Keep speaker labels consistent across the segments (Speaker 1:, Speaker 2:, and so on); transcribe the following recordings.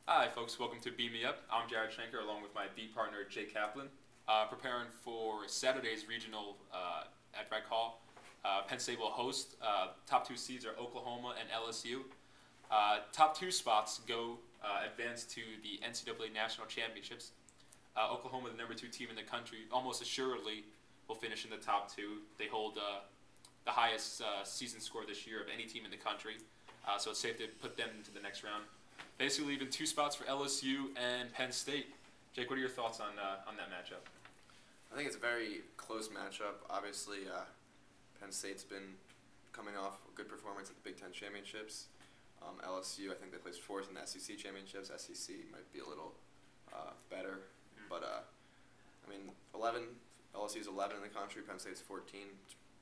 Speaker 1: Hi, folks. Welcome to Beam Me Up. I'm Jared Schenker, along with my beat partner Jay Kaplan, preparing for Saturday's regional at Rec Hall. Penn State will host. Top two seeds are Oklahoma and LSU. Top two spots go advance to the NCAA National Championships. Oklahoma, the number two team in the country, almost assuredly will finish in the top two. They hold the highest season score this year of any team in the country, so it's safe to put them into the next round. Basically, leaving two spots for LSU and Penn State. Jake, what are your thoughts on that matchup?
Speaker 2: I think it's a very close matchup. Obviously, Penn State's been coming off a good performance at the Big Ten Championships. LSU, I think they placed fourth in the SEC Championships. SEC might be a little better, but I mean, 11. LSU's 11 in the country. Penn State's 14.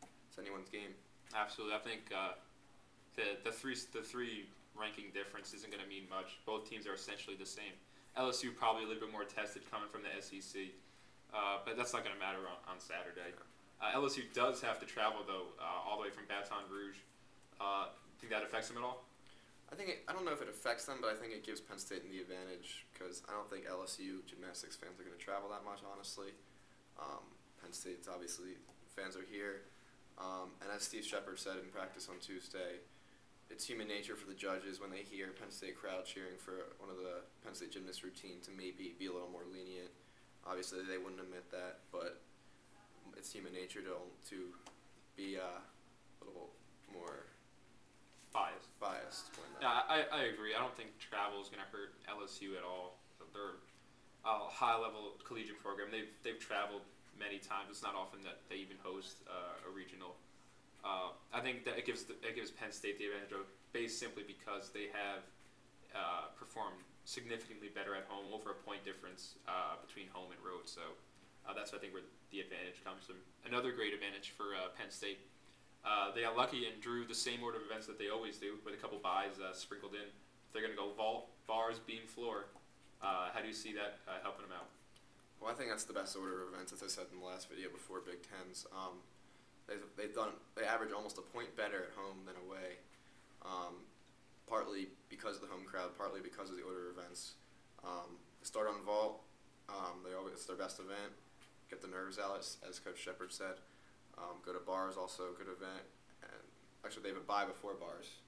Speaker 2: It's anyone's game.
Speaker 1: Absolutely, I think the three ranking difference isn't going to mean much. Both teams are essentially the same. LSU probably a little bit more tested coming from the SEC, but that's not going to matter on Saturday. LSU does have to travel, though, all the way from Baton Rouge. Think that affects them at all?
Speaker 2: I don't know if it affects them, but I think it gives Penn State the advantage because I don't think LSU gymnastics fans are going to travel that much, honestly. Penn State's obviously fans are here. And as Steve Shepard said in practice on Tuesday, it's human nature for the judges when they hear Penn State crowd cheering for one of the Penn State gymnast routine to maybe be a little more lenient. Obviously, they wouldn't admit that, but it's human nature to be a little more biased when
Speaker 1: Yeah, I agree. I don't think travel is going to hurt LSU at all. They're a high-level collegiate program. They've traveled many times. It's not often that they even host a regional. I think that it gives Penn State the advantage of base simply because they have performed significantly better at home, over a point difference between home and road. So that's I think where the advantage comes from. Another great advantage for Penn State. They got lucky and drew the same order of events that they always do, with a couple buys sprinkled in. They're going to go vault, bars, beam, floor. How do you see that helping them out?
Speaker 2: Well, I think that's the best order of events, as I said in the last video before Big Tens. They average almost a point better at home than away, partly because of the home crowd, partly because of the order of events. They start on vault. It's their best event. Get the nerves out, as Coach Shepard said. Go to bars, also a good event. And actually, they have a bye before bars.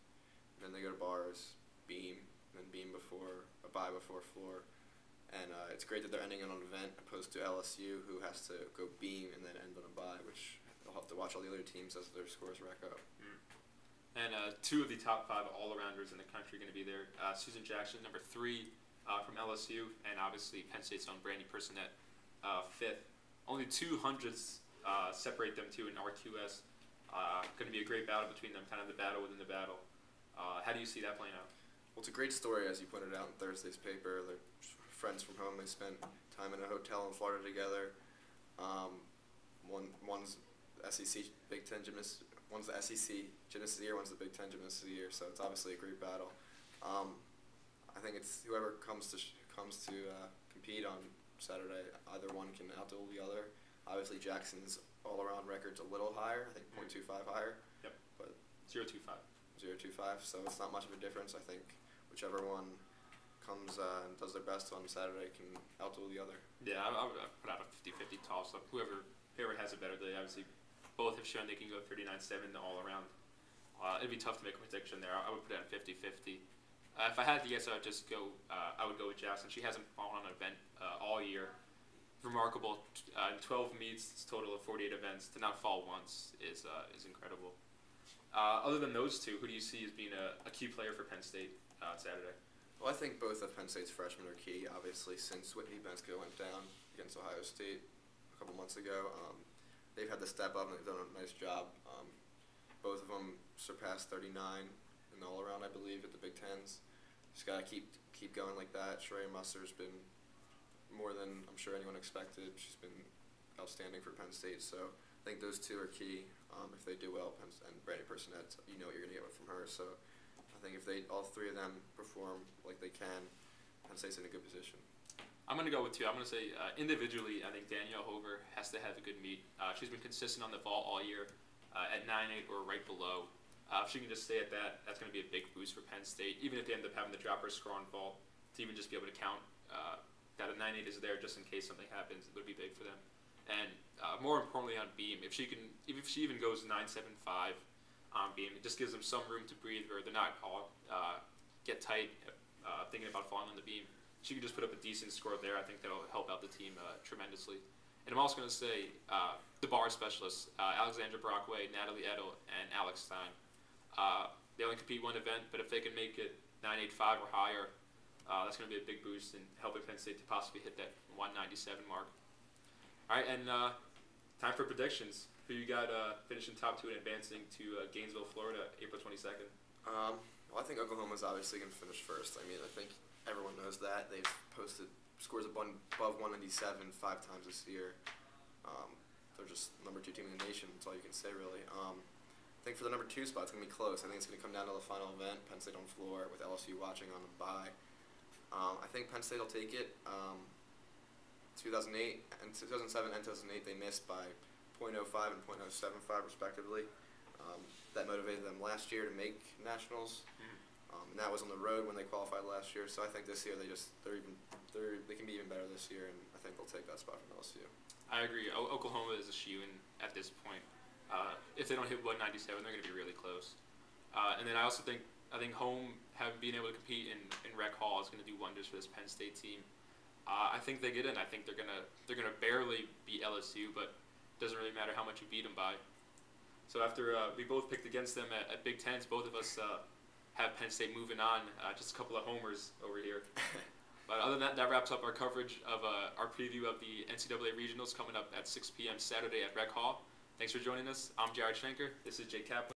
Speaker 2: And then they go to bars, beam, and then beam before a bye before floor. And it's great that they're ending on an event opposed to LSU, who has to go beam and then end on a bye, which they'll have to watch all the other teams as their scores rack up.
Speaker 1: And two of the top five all-arounders in the country are going to be there. Susan Jackson, number 3 from LSU, and obviously Penn State's own Brandy Personette, 5th. Only 200s separate them two in RQS. Going to be a great battle between them, kind of the battle within the battle. How do you see that playing out?
Speaker 2: Well, it's a great story, as you pointed out in Thursday's paper. They're friends from home. They spent time in a hotel in Florida together. One's SEC Big Ten gymnast. One's the SEC Gymnast of the Year. One's the Big Ten Gymnast of the Year. So it's obviously a great battle. I think it's whoever comes to compete on Saturday. Either one can outduel the other. Obviously, Jackson's all-around record's a little higher. I think 0.25 higher.
Speaker 1: Yep.
Speaker 2: But
Speaker 1: 0.25.
Speaker 2: 0.25. So it's not much of a difference. I think whichever one comes and does their best on Saturday can outduel the other.
Speaker 1: Yeah, I would put out a 50-50 toss-up. Whoever has a better day, obviously, both have shown they can go 39-7 all around. It'd be tough to make a prediction there. I would put it at 50-50. If I had to guess, I would go with Jackson. She hasn't fallen on an event all year. Remarkable. 12 meets, total of 48 events. To not fall once is incredible. Other than those two, who do you see as being a key player for Penn State Saturday?
Speaker 2: Well, I think both of Penn State's freshmen are key, obviously, since Whitney Bensko went down against Ohio State a couple months ago. They've had to step up and they've done a nice job. Both of them surpassed 39 in the all-around, I believe, at the Big Tens. Just got to keep going like that. Sheree Musser's been more than I'm sure anyone expected. She's been outstanding for Penn State, so I think those two are key. If they do well, and Brandy Personette, you know what you're going to get from her. So I think if all three of them perform like they can, Penn State's in a good position.
Speaker 1: I'm going to go with two. I'm going to say individually, I think Danielle Hover has to have a good meet. She's been consistent on the vault all year at 9.8 or right below. If she can just stay at that, that's going to be a big boost for Penn State. Even if they end up having to drop her score on vault to even just be able to count that a 9.8 is there just in case something happens. It would be big for them. And more importantly on beam, if she even goes 9.75 on beam, it just gives them some room to breathe where they're not all get tight thinking about falling on the beam. She can just put up a decent score there. I think that'll help out the team tremendously. And I'm also going to say the bar specialists, Alexandra Brockway, Natalie Edel, and Alex Stein. They only compete one event, but if they can make it 9.85 or higher, that's going to be a big boost in helping Penn State to possibly hit that 197 mark. All right, and time for predictions. Who you got finishing top 2 and advancing to Gainesville, Florida, April 22nd?
Speaker 2: Well, I think Oklahoma's obviously going to finish first. I mean, I think everyone knows that. They've posted scores above 197 5 times this year. They're just number 2 team in the nation. That's all you can say, really. I think for the number 2 spot, it's going to be close. I think it's going to come down to the final event, Penn State on floor with LSU watching on the bye. I think Penn State will take it. 2008 and 2007 and 2008, they missed by .05 and .075 respectively. That motivated them last year to make nationals, and that was on the road when they qualified last year. So I think this year they can be even better this year, and I think they'll take that spot from LSU.
Speaker 1: I agree. Oklahoma is a shoe-in at this point. If they don't hit 197, they're going to be really close. And then I also think home being able to compete in Rec Hall is going to do wonders for this Penn State team. I think they get in. I think they're gonna barely beat LSU, but it doesn't really matter how much you beat them by. So after we both picked against them at Big Tens, both of us have Penn State moving on. Just a couple of homers over here. But other than that, that wraps up our coverage of our preview of the NCAA regionals coming up at 6 p.m. Saturday at Rec Hall. Thanks for joining us. I'm Jared Schenker. This is Jake Kaplan.